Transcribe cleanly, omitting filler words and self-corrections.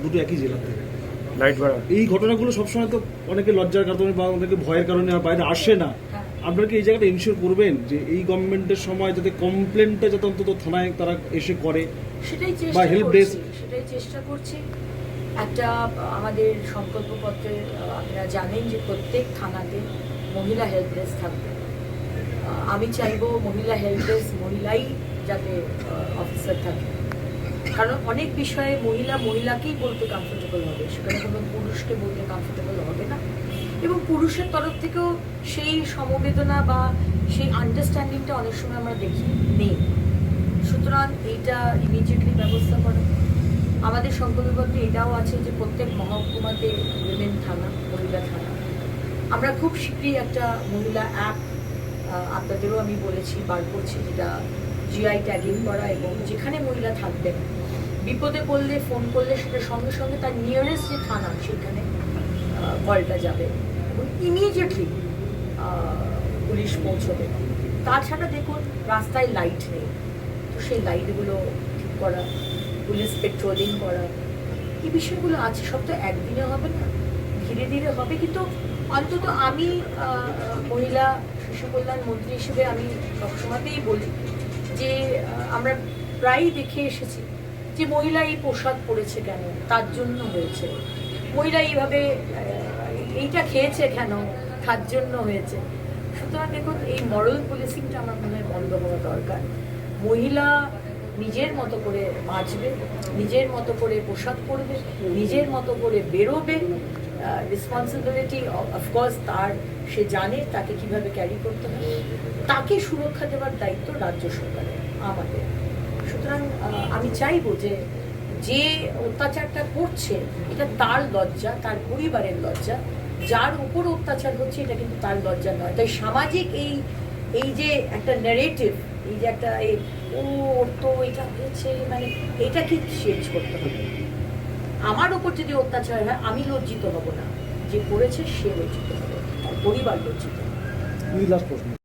দুটো একই জেলাতে। লাইট ভাড়া এই ঘটনাগুলো সবসময় তো অনেকে লজ্জার কারণে বা অনেকে ভয়ের কারণে বাইরে আসে না। আপনারা কি এই জায়গাটা ইনশিওর করবেন যে এই গভর্নমেন্টের সময় যাতে কমপ্লেনটা যাতে অন্তত থানায় তারা এসে করে, সেটাই বা হেল্প ডেস্ক? চেষ্টা করছি। একটা আমাদের সংকল্পপত্রে আপনারা জানেন যে প্রত্যেক থানাতে মহিলা হেল্প ডেস্ক থাকবে। আমি চাইবো মহিলা হেল্প ডেস্ক মহিলাই যাতে অফিসার থাকে, কারণ অনেক বিষয়ে মহিলাকেই বলতে কমফোর্টেবল হবে, সেখানে কোনো পুরুষকে বলতে কমফোর্টেবল হবে না। এবং পুরুষের তরফ থেকেও সেই সমবেদনা বা সেই আন্ডারস্ট্যান্ডিংটা অনেক সময় আমরা দেখি নেই। সুতরাং এইটা ইমিডিয়েটলি ব্যবস্থা করে। আমাদের সংকল্পপত্রে এটাও আছে যে প্রত্যেক মহকুমাতে উইমেন থানা, মহিলা থানা। আমরা খুব শীঘ্রই একটা মহিলা অ্যাপ আপনাদেরও আমি বলেছি বার করছি, যেটা জিআই ট্যাগিং করা, এবং যেখানে মহিলা থাকবেন বিপদে পড়লে ফোন করলে সেটা সঙ্গে সঙ্গে তার নিয়ারেস্ট যে থানা সেখানে কলটা যাবে এবং ইমিডিয়েটলি পুলিশ পৌঁছবে। তাছাড়া দেখুন রাস্তায় লাইট নেই, তো সেই লাইটগুলো ঠিক করা, পুলিশ পেট্রোলিং করা, এই বিষয়গুলো আছে। সব তো একদিনে হবে না, ধীরে ধীরে হবে। কিন্তু অন্তত আমি মহিলা শিশু কল্যাণ মন্ত্রী হিসেবে আমি সবসময়তেই বলি যে আমরা প্রায়ই দেখে এসেছি যে মহিলা এই পোশাক পরেছে কেন, তার জন্য হয়েছে। মহিলা এইভাবে এইটা খেয়েছে কেন, তার জন্য হয়েছে। সুতরাং দেখুন এই মরাল পুলিশিংটা আমার মনে হয় বন্ধ হওয়া দরকার। মহিলা নিজের মতো করে বাঁচবে, নিজের মতো করে পোশাক পরবে, নিজের মতো করে বেরোবে। রেসপন্সিবিলিটি অফকোর্স তার, সে জানে তাকে কিভাবে ক্যারি করতে হবে। তাকে সুরক্ষা দেওয়ার দায়িত্ব রাজ্য সরকারের, আমাদের। সুতরাং আমি চাইবো যে যে অত্যাচারটা করছে এটা তার লজ্জা, তার পরিবারের লজ্জা। যার উপর অত্যাচার হচ্ছে এটা কিন্তু তার লজ্জা নয়। তাই সামাজিক এই যে একটা ন্যারেটিভ, এই যে একটা ওর তো এটা হয়েছে, মানে এটাকে চেঞ্জ করতে হবে। আমার উপর যদি অত্যাচার হয় আমি লজ্জিত হব না, যে করেছে সে লজ্জিত হবে, তার পরিবার লজ্জিত হবে। লাস্ট প্রশ্ন।